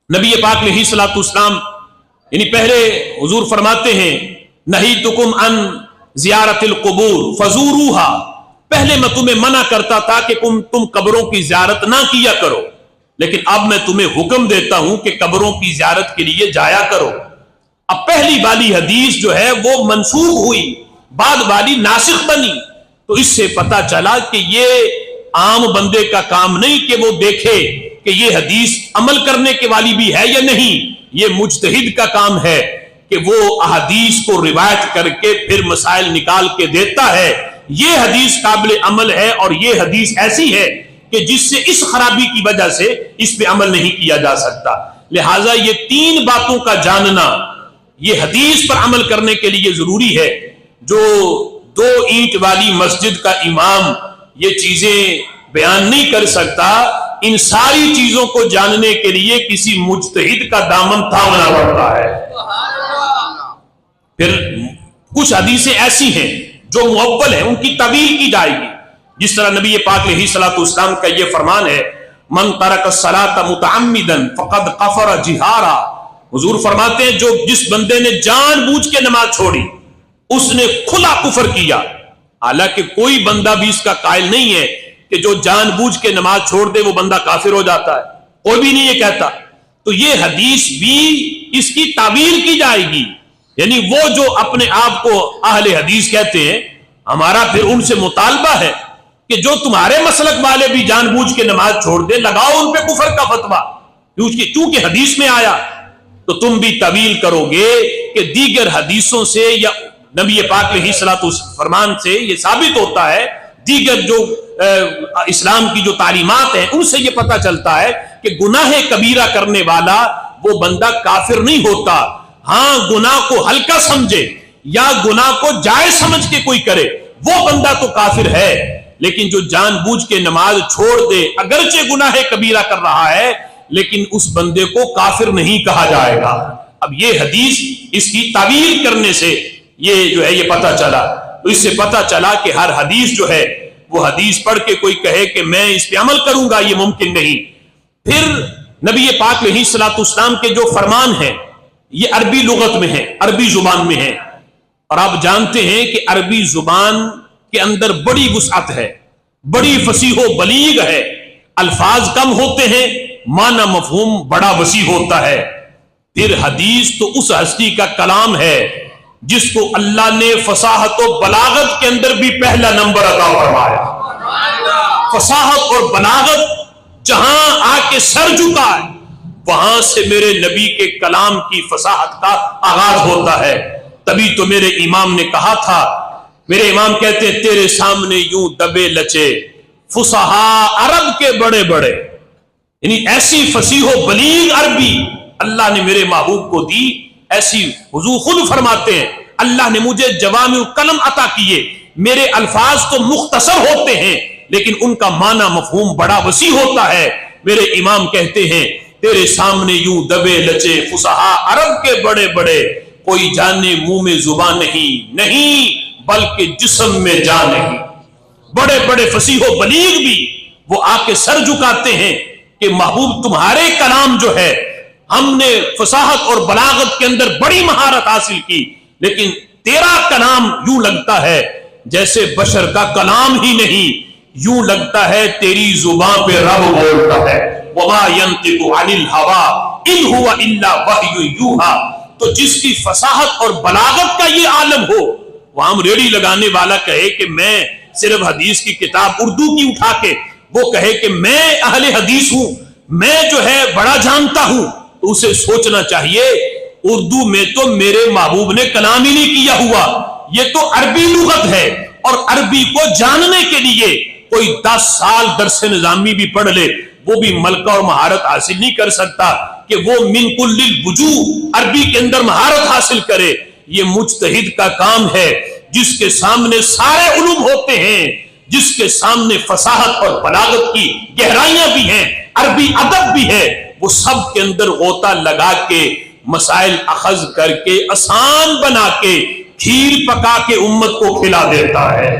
नबी पाक अलैहिस्सलाम यानी पहले हुजूर फरमाते हैं नहीतुकुम अन ज़ियारतिल क़ुबूर फज़ूरूहा, पहले मैं तुम्हें मना करता था कि तुम कब्रों की ज़ियारत ना किया करो, लेकिन अब मैं तुम्हें हुक्म देता हूं कि कब्रों की ज़ियारत के लिए जाया करो। अब पहली वाली हदीस जो है वो मनसूख हुई, बाद वाली नासिख बनी, तो इससे पता चला कि ये आम बंदे का काम नहीं कि वो देखे कि ये हदीस अमल करने के वाली भी है या नहीं, ये मुज्तहिद का काम है कि वो अहदीस को रिवायत करके फिर मसाइल निकाल के देता है। ये हदीस काबिल अमल है और ये हदीस ऐसी है कि जिससे इस खराबी की वजह से इस पे अमल नहीं किया जा सकता। लिहाजा ये तीन बातों का जानना ये हदीस पर अमल करने के लिए जरूरी है। जो 2 ईंट वाली मस्जिद का इमाम ये चीजें बयान नहीं कर सकता, इन सारी चीजों को जानने के लिए किसी मुज्तहिद का दामन थामना पड़ता है। फिर कुछ हदीसें ऐसी हैं जो मुअव्वल है, उनकी तवील की जाएगी। जिस तरह नबी पाक अलैहिस्सलाम का ये फरमान है मन तरक सलात मुतअम्मिदन फक़द कफ़र जिहारा, हुजूर फरमाते हैं जो जिस बंदे ने जानबूझ के नमाज छोड़ी उसने खुला कुफर किया। हालांकि कोई बंदा भी इसका कायल नहीं है कि जो जानबूझ के नमाज छोड़ दे वो बंदा काफिर हो जाता है, कोई भी नहीं ये कहता। तो ये हदीस भी इसकी तावील की जाएगी, यानी वो जो अपने आप को अहले हदीस कहते हैं, हमारा फिर उनसे मुतालबा है कि जो तुम्हारे मसलक वाले भी जानबूझ के नमाज छोड़ दे, लगाओ उन पे कुफर का फतवा, क्योंकि हदीस में आया। तो तुम भी तवील करोगे कि दीगर हदीसों से या नबी पाक अलैहिस्सलातु फरमान से ये साबित होता है, दीगर जो इस्लाम की जो तालीमात हैं उनसे ये पता चलता है कि गुनाह कबीरा करने वाला वो बंदा काफिर नहीं होता। हाँ, गुनाह को हल्का समझे या गुनाह को जायज समझ के कोई करे वो बंदा तो काफिर है, लेकिन जो जानबूझ के नमाज छोड़ दे अगरचे गुनाह कबीरा कर रहा है लेकिन उस बंदे को काफिर नहीं कहा जाएगा। अब ये हदीस इसकी तावील करने से ये जो है ये पता चला। तो इससे पता चला कि हर हदीस जो है वो हदीस पढ़ के कोई कहे कि मैं इस पे अमल करूंगा, ये मुमकिन नहीं। फिर नबी पाक अलैहिस्सलाम के जो फरमान है ये अरबी लुगत में है, अरबी जुबान में है, और आप जानते हैं कि अरबी जुबान के अंदर बड़ी वुसअत है, बड़ी फसीहो बलीग है, अल्फाज कम होते हैं, माना मफहूम बड़ा वसी होता है। फिर हदीस तो उस हस्ती का कलाम है जिसको अल्लाह ने फसाहत और बलागत के अंदर भी पहला नंबर अता फरमाया। फसाहत और बलागत जहां आके सर झुका है वहां से मेरे नबी के कलाम की फसाहत का आगाज होता है। तभी तो मेरे इमाम ने कहा था, मेरे इमाम कहते हैं तेरे सामने यूं दबे लचे फुसहा अरब के बड़े बड़े, यानी ऐसी फसीहो बलीग अरबी अल्लाह ने मेरे महबूब को दी। ऐसी हुजूर खुद फरमाते हैं अल्लाह ने मुझे जवामिउल कलम अता किए, मेरे अल्फाज तो मुख्तसर होते हैं लेकिन उनका माना मफहूम बड़ा वसी होता है। मेरे इमाम कहते हैं तेरे सामने यूं दबे लचे फुसहा अरब के बड़े बड़े, कोई जाने मुंह में जुबान नहीं बल्कि जिस्म में जान नहीं। बड़े बड़े फसीहो बलीग भी वो आके सर झुकाते हैं कि महबूब तुम्हारे कलाम जो है हमने फसाहत और बलागत के अंदर बड़ी महारत हासिल की, लेकिन तेरा कलाम यूं लगता है जैसे बशर का कलाम ही नहीं, यूं लगता है तेरी जुबान पे रब बोलता है। वमा यंतिकु अनिल हवा इन हुवा इल्ला वह्यु यूहा। तो जिसकी फसाहत और बलागत का ये आलम हो, वहां रेडी लगाने वाला कहे कि मैं सिर्फ हदीस की किताब उर्दू की उठा के वो कहे कि मैं अहले हदीस हूं, मैं जो है बड़ा जानता हूं, तो उसे सोचना चाहिए उर्दू में तो मेरे महबूब ने कलाम ही नहीं किया हुआ, ये तो अरबी लुगत है, और अरबी को जानने के लिए कोई 10 साल दरसे निजामी भी पढ़ ले वो भी मलका और महारत हासिल नहीं कर सकता कि वो मिन कुल्लिल वुजू अरबी के अंदर महारत हासिल करे। ये मुज्तहिद का काम है जिसके सामने सारे उलूम होते हैं, जिसके सामने फसाहत और बलागत की गहराइयां भी हैं, अरबी अदब भी है, वो सब के अंदर गोता लगा के मसाइल अखज करके आसान बना के खीर पका के उम्मत को खिला देता है।